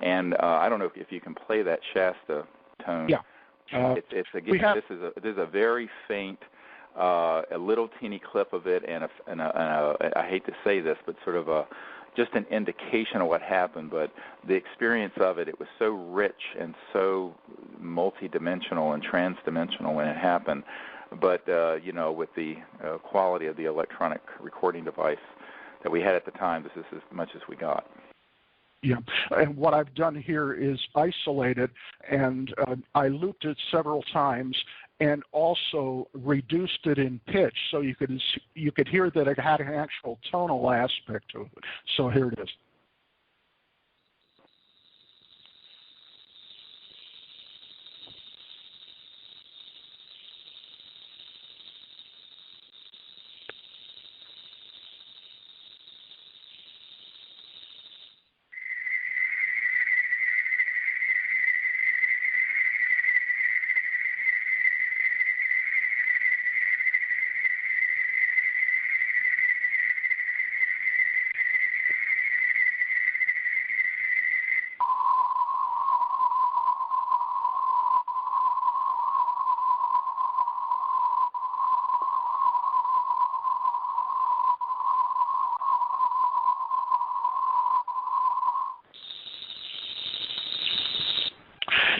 And I don't know if you can play that Shasta tone. Yeah. It's again. This is a very faint, a little teeny clip of it, and I hate to say this, but sort of just an indication of what happened. But the experience of it was so rich and so multidimensional and transdimensional when it happened. But with the quality of the electronic recording device that we had at the time, this is as much as we got. Yeah, and what I've done here is isolate it, and I looped it several times, and also reduced it in pitch so you could hear that it had an actual tonal aspect to it. So here it is.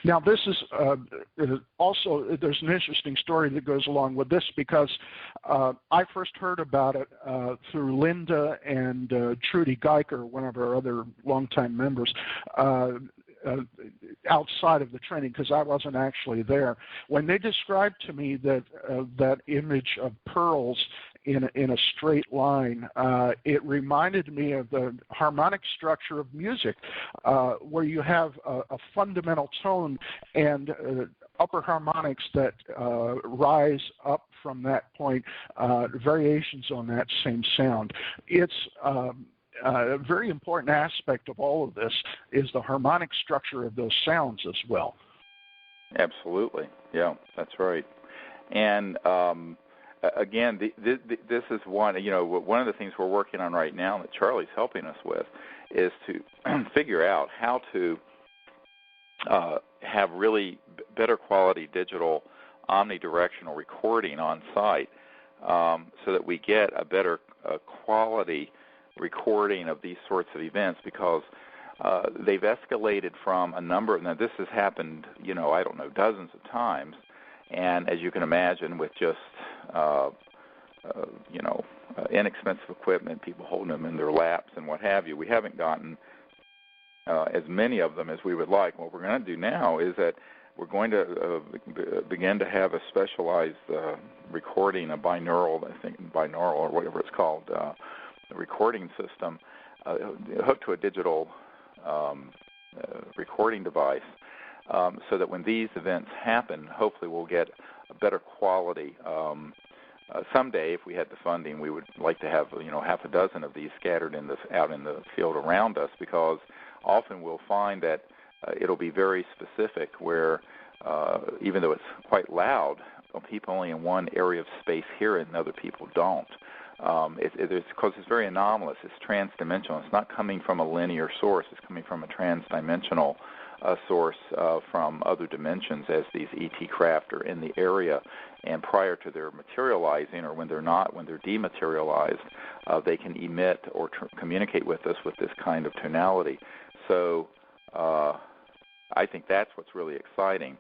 Now, this is also, there's an interesting story that goes along with this because I first heard about it through Linda and Trudy Geiker, one of our other longtime members, outside of the training because I wasn't actually there. When they described to me that image of pearls in a straight line, it reminded me of the harmonic structure of music, where you have a fundamental tone and upper harmonics that rise up from that point, variations on that same sound. It's a very important aspect of all of this is the harmonic structure of those sounds as well. Absolutely. Yeah, that's right. And again, this is one of the things we're working on right now that Charlie's helping us with is to figure out how to have really better quality digital omnidirectional recording on site so that we get a better quality recording of these sorts of events because they've escalated from a number. Now, this has happened, dozens of times. And as you can imagine, with just, inexpensive equipment, people holding them in their laps and what have you, we haven't gotten as many of them as we would like. What we're going to do now is that we're going to begin to have a specialized recording, a binaural or whatever it's called, recording system hooked to a digital recording device. So that when these events happen, hopefully we'll get a better quality. Someday, if we had the funding, we would like to have half a dozen of these scattered out in the field around us, because often we'll find that it'll be very specific where even though it's quite loud, people only in one area of space hear it and other people don't. It's because it's very anomalous. It's transdimensional. It's not coming from a linear source. It's coming from a transdimensional source from other dimensions as these ET craft are in the area, and prior to their materializing, or when they're dematerialized, they can emit or communicate with us with this kind of tonality. So I think that's what's really exciting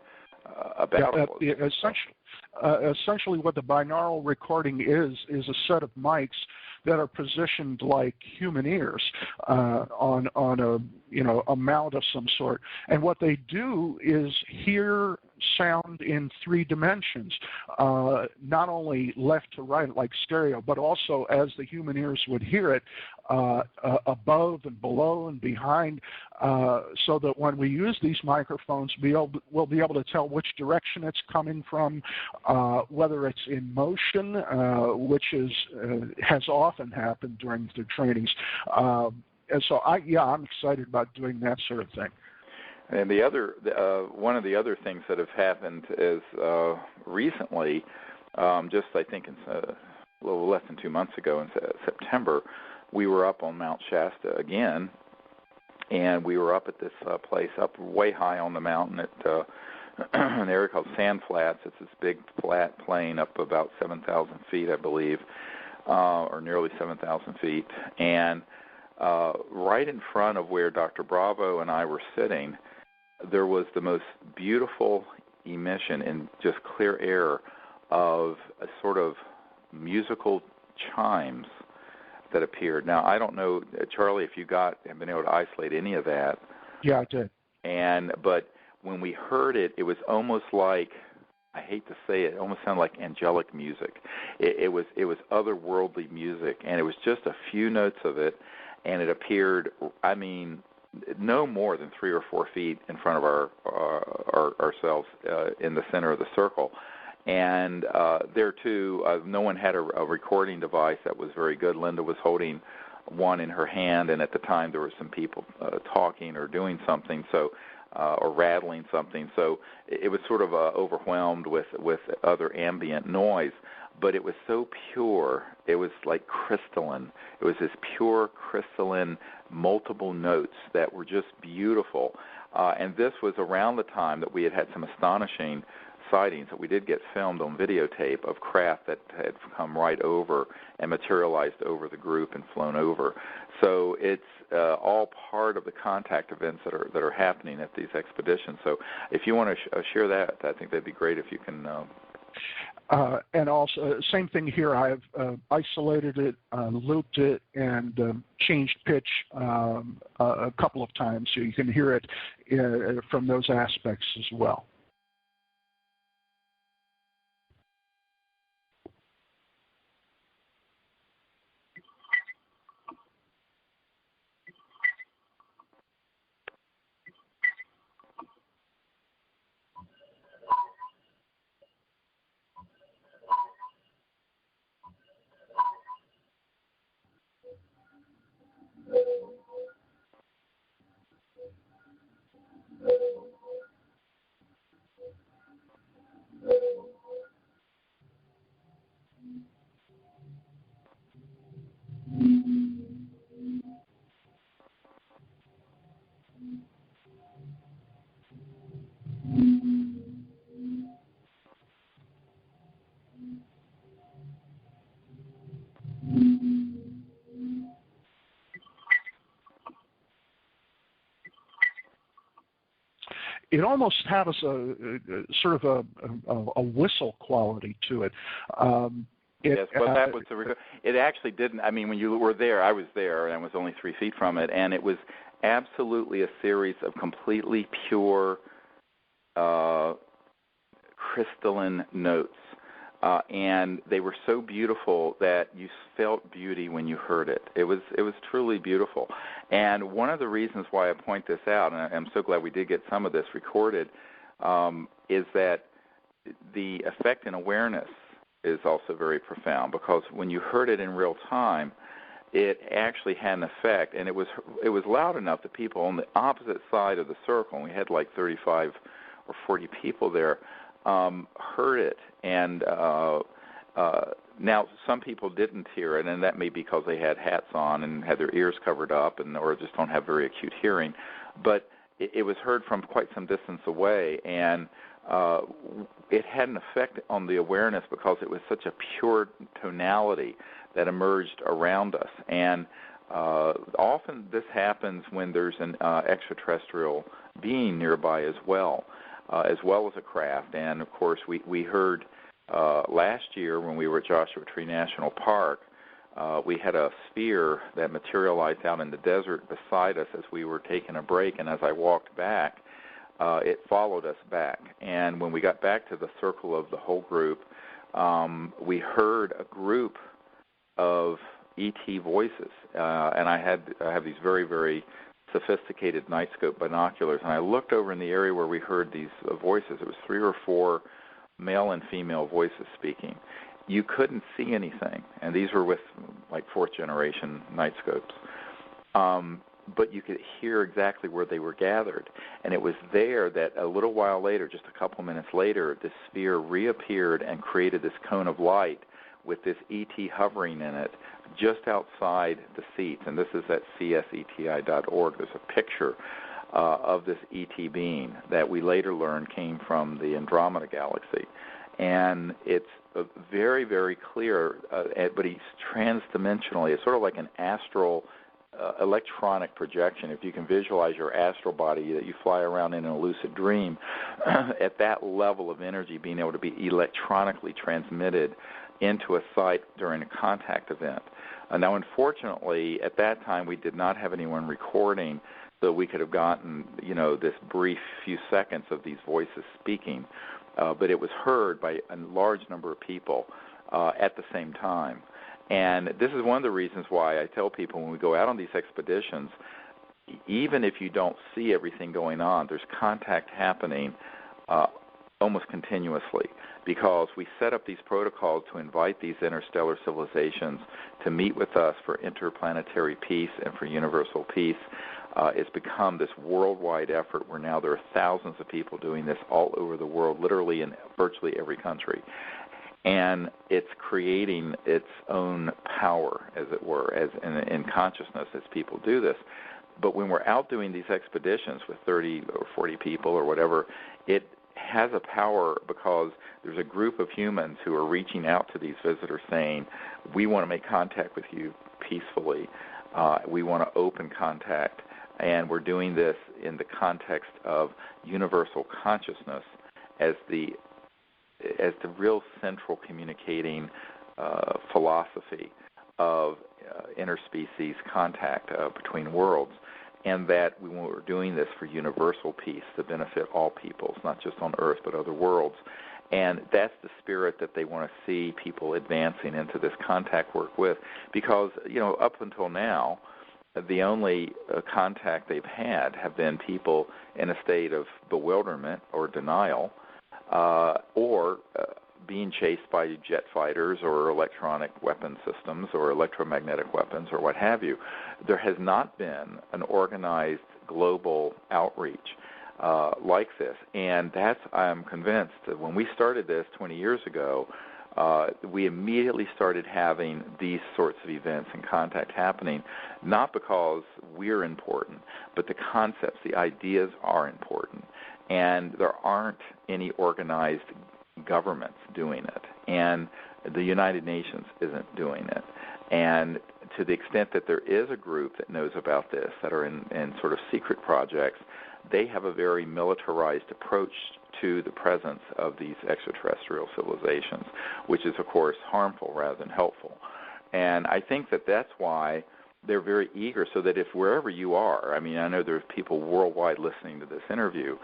about it. Essentially what the binaural recording is a set of mics that are positioned like human ears on a mount of some sort, and what they do is hear sound in three dimensions, not only left to right like stereo, but also as the human ears would hear it, above and below and behind, so that when we use these microphones, we'll be able to tell which direction it's coming from, whether it's in motion, which has often happened during the trainings. And so I'm excited about doing that sort of thing. And one of the other things that have happened is recently, just I think a little less than 2 months ago in September, we were up on Mount Shasta again, and we were up at this place up way high on the mountain at an area called Sand Flats. It's this big flat plain up about 7,000 feet, I believe, or nearly 7,000 feet. And right in front of where Dr. Bravo and I were sitting, there was the most beautiful emission in just clear air of a sort of musical chimes that appeared. Now, I don't know, Charlie, if you have been able to isolate any of that. Yeah, I did. But when we heard it, it was almost like, I hate to say it almost sounded like angelic music. It was otherworldly music, and it was just a few notes of it, and it appeared, I mean, no more than 3 or 4 feet in front of ourselves in the center of the circle. And there, too, no one had a recording device that was very good. Linda was holding one in her hand, and at the time there were some people talking or doing something, or rattling something. So it was sort of overwhelmed with other ambient noise. But it was so pure. It was like crystalline. It was this pure, crystalline, multiple notes that were just beautiful. And this was around the time that we had some astonishing sightings that we did get filmed on videotape of craft that had come right over and materialized over the group and flown over. So it's all part of the contact events that are happening at these expeditions. So if you want to share that, I think that'd be great if you can. And also, same thing here. I've isolated it, looped it, and changed pitch a couple of times, so you can hear it from those aspects as well. It almost has a sort of a whistle quality to it. Yes, but that was it actually didn't. I mean, when you were there, I was there, and I was only 3 feet from it, and it was absolutely a series of completely pure, crystalline notes. And they were so beautiful that you felt beauty when you heard it. It was truly beautiful. And one of the reasons why I point this out, and I'm so glad we did get some of this recorded, is that the effect in awareness is also very profound, because when you heard it in real time, it actually had an effect, and it was loud enough that people on the opposite side of the circle, and we had like 35 or 40 people there, heard it. And now some people didn't hear it, and that may be because they had hats on and had their ears covered up, or just don't have very acute hearing. But it was heard from quite some distance away, and it had an effect on the awareness because it was such a pure tonality that emerged around us. And often this happens when there's an extraterrestrial being nearby as well as a craft. And, of course, we heard last year when we were at Joshua Tree National Park, we had a sphere that materialized out in the desert beside us as we were taking a break, and as I walked back, it followed us back. And when we got back to the circle of the whole group, we heard a group of ET voices, and I have these very, very sophisticated night scope binoculars, and I looked over in the area where we heard these voices. It was 3 or 4 male and female voices speaking. You couldn't see anything, and these were with like 4th generation night scopes. But you could hear exactly where they were gathered. And it was there that a little while later, just a couple minutes later, this sphere reappeared and created this cone of light with this ET hovering in it just outside the seats, and this is at CSETI.org. There's a picture of this ET being that we later learned came from the Andromeda Galaxy. And it's very, very clear, but he's transdimensionally. It's sort of like an astral electronic projection. If you can visualize your astral body that you fly around in a lucid dream, at that level of energy being able to be electronically transmitted into a site during a contact event. Now, unfortunately, at that time we did not have anyone recording, so we could have gotten, this brief few seconds of these voices speaking, but it was heard by a large number of people at the same time. And this is one of the reasons why I tell people when we go out on these expeditions, even if you don't see everything going on, there's contact happening almost continuously, because we set up these protocols to invite these interstellar civilizations to meet with us for interplanetary peace and for universal peace. It's become this worldwide effort where now there are thousands of people doing this all over the world, literally in virtually every country. And it's creating its own power, as it were, as in consciousness as people do this. But when we're out doing these expeditions with 30 or 40 people or whatever, it has a power because there's a group of humans who are reaching out to these visitors saying, we want to make contact with you peacefully. We want to open contact. And we're doing this in the context of universal consciousness as the real central communicating philosophy of interspecies contact between worlds, and that we're doing this for universal peace to benefit all peoples, not just on Earth but other worlds. And that's the spirit that they want to see people advancing into this contact work with, because, up until now, the only contact they've had have been people in a state of bewilderment or denial, or being chased by jet fighters or electronic weapon systems or electromagnetic weapons or what have you. There has not been an organized global outreach like this. And I'm convinced that when we started this 20 years ago, we immediately started having these sorts of events and contact happening, not because we're important, but the concepts, the ideas are important. And there aren't any organized governments doing it. And the United Nations isn't doing it. And to the extent that there is a group that knows about this, that are in sort of secret projects, they have a very militarized approach to the presence of these extraterrestrial civilizations, which is, of course, harmful rather than helpful. And I think that that's why they're very eager, so that if wherever you are, I know there's people worldwide listening to this interview,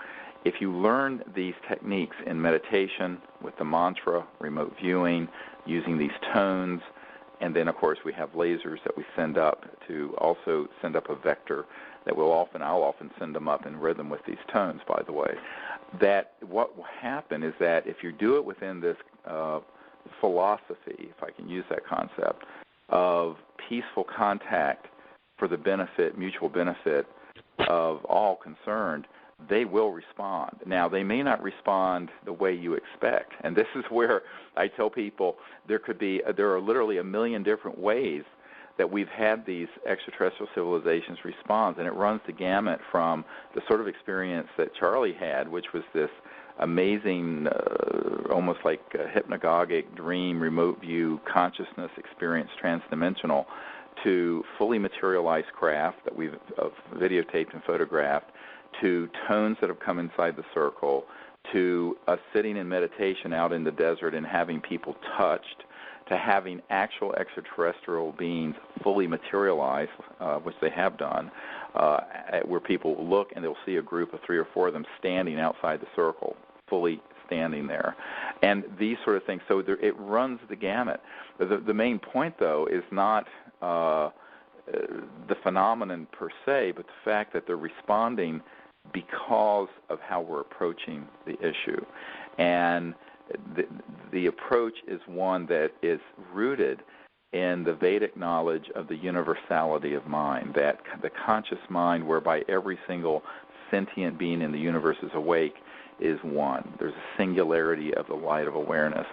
if you learn these techniques in meditation with the mantra, remote viewing, using these tones, and then, of course, we have lasers that we send up to also send up a vector that I'll often send them up in rhythm with these tones, by the way, that what will happen is that if you do it within this philosophy, if I can use that concept, of peaceful contact for the benefit, mutual benefit of all concerned, they will respond. Now, they may not respond the way you expect, and this is where I tell people there are literally a million different ways that we've had these extraterrestrial civilizations respond, and it runs the gamut from the sort of experience that Charlie had, which was this amazing, almost like a hypnagogic dream, remote view, consciousness experience, transdimensional, to fully materialized craft that we've videotaped and photographed, to tones that have come inside the circle, to us sitting in meditation out in the desert and having people touched, to having actual extraterrestrial beings fully materialized, which they have done, where people look and they'll see a group of 3 or 4 of them standing outside the circle, fully standing there. And these sort of things. So it runs the gamut. The main point, though, is not the phenomenon per se, but the fact that they're responding because of how we're approaching the issue. And the approach is one that is rooted in the Vedic knowledge of the universality of mind, that the conscious mind whereby every single sentient being in the universe is awake is one. There's a singularity of the light of awareness.